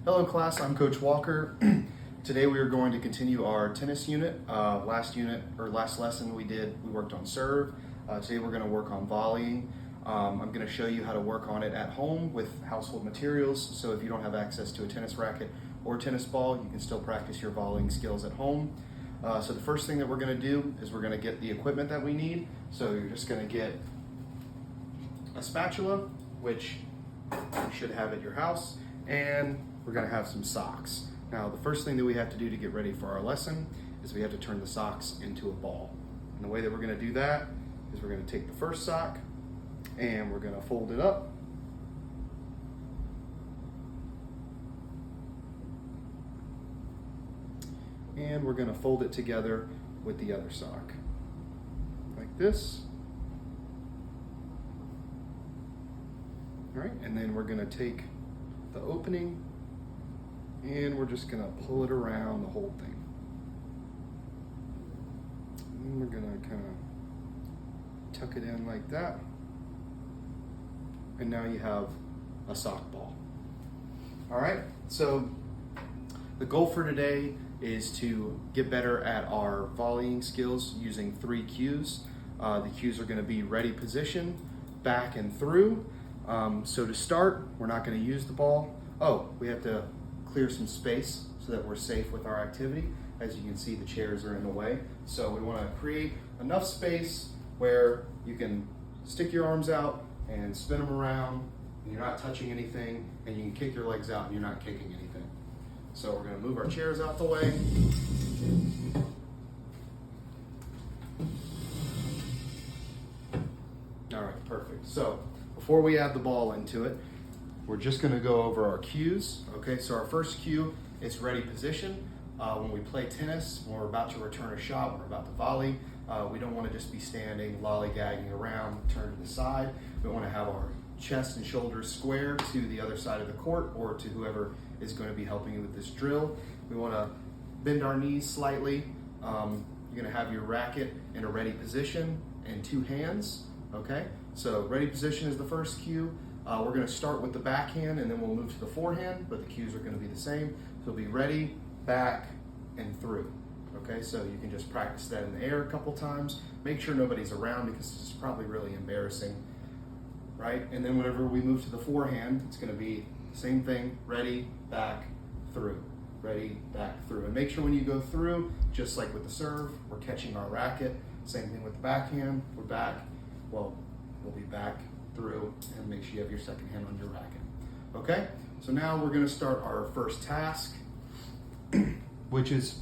Hello class, I'm Coach Walker. Today we are going to continue our tennis unit. Last lesson we worked on serve. Today we're going to work on volleying. I'm going to show you how to work on it at home with household materials. So if you don't have access to a tennis racket or tennis ball, you can still practice your volleying skills at home. So the first thing that we're going to do is we're going to get the equipment that we need. So you're just going to get a spatula, which you should have at your house, and we're going to have some socks. Now, the first thing that we have to do to get ready for our lesson is we have to turn the socks into a ball. And the way that we're going to do that is we're going to take the first sock and we're going to fold it up. And we're going to fold it together with the other sock, like this. All right, and then we're going to take the opening and we're just going to pull it around the whole thing. And we're going to kind of tuck it in like that. And now you have a sock ball. All right, so the goal for today is to get better at our volleying skills using 3 cues. The cues are going to be ready position, back and through. So to start, we're not going to use the ball. We have to clear some space so that we're safe with our activity. As you can see, the chairs are in the way. So we want to create enough space where you can stick your arms out and spin them around, and you're not touching anything, and you can kick your legs out and you're not kicking anything. So we're going to move our chairs out the way. All right, perfect. So before we add the ball into it, we're just going to go over our cues. Okay, so our first cue is ready position. When we play tennis, when we're about to return a shot, when we're about to volley, we don't want to just be standing, lollygagging around, turn to the side. We want to have our chest and shoulders square to the other side of the court or to whoever is going to be helping you with this drill. We want to bend our knees slightly. You're going to have your racket in a ready position and 2 hands. Okay, so ready position is the first cue. We're going to start with the backhand and then we'll move to the forehand, but the cues are going to be the same. So be ready, back, and through. Okay, so you can just practice that in the air a couple times. Make sure nobody's around because this is probably really embarrassing, right? And then whenever we move to the forehand, it's going to be the same thing, ready, back, through. Ready, back, through. And make sure when you go through, just like with the serve, we're catching our racket. Same thing with the backhand, we're back. We'll be back, through, and make sure you have your second hand on your racket. Okay, so now we're going to start our first task, which is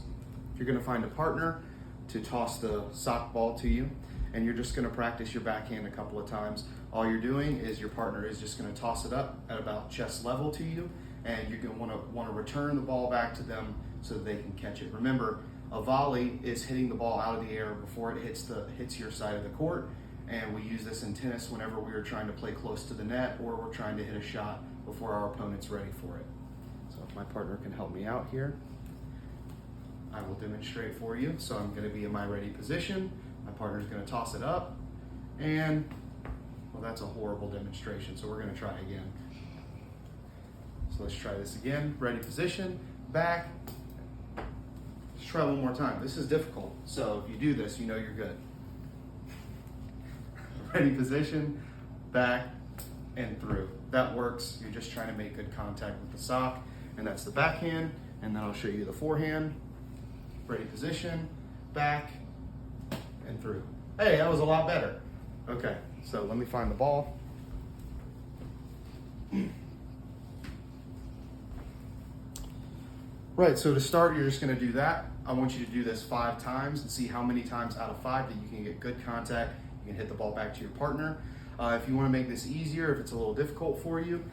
you're going to find a partner to toss the sock ball to you, and you're just going to practice your backhand a couple of times. All you're doing is your partner is just going to toss it up at about chest level to you, and you're going to want to return the ball back to them so that they can catch it. Remember, a volley is hitting the ball out of the air before it hits your side of the court. And we use this in tennis whenever we are trying to play close to the net or we're trying to hit a shot before our opponent's ready for it. So if my partner can help me out here, I will demonstrate for you. So I'm going to be in my ready position. My partner's going to toss it up. And, well, that's a horrible demonstration, so we're going to try again. So let's try this again. Ready position, back. Let's try one more time. This is difficult, so if you do this, you know you're good. Ready position, back, and through. That works. You're just trying to make good contact with the sock, and that's the backhand. And then I'll show you the forehand. Ready position, back, and through. Hey, that was a lot better. Okay, so let me find the ball. Right, so to start, you're just going to do that. I want you to do this 5 times and see how many times out of 5 that you can get good contact. You can hit the ball back to your partner. If you want to make this easier, if it's a little difficult for you,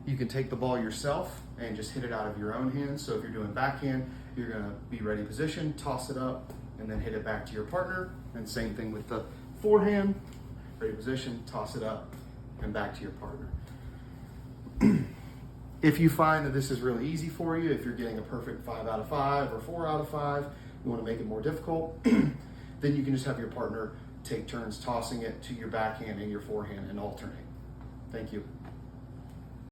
you can take the ball yourself and just hit it out of your own hands. So if you're doing backhand, you're going to be ready position, toss it up, and then hit it back to your partner. And same thing with the forehand, ready position, toss it up, and back to your partner. If you find that this is really easy for you, if you're getting a perfect 5 out of 5 or 4 out of 5, you want to make it more difficult, then you can just have your partner take turns tossing it to your backhand and your forehand and alternate. Thank you.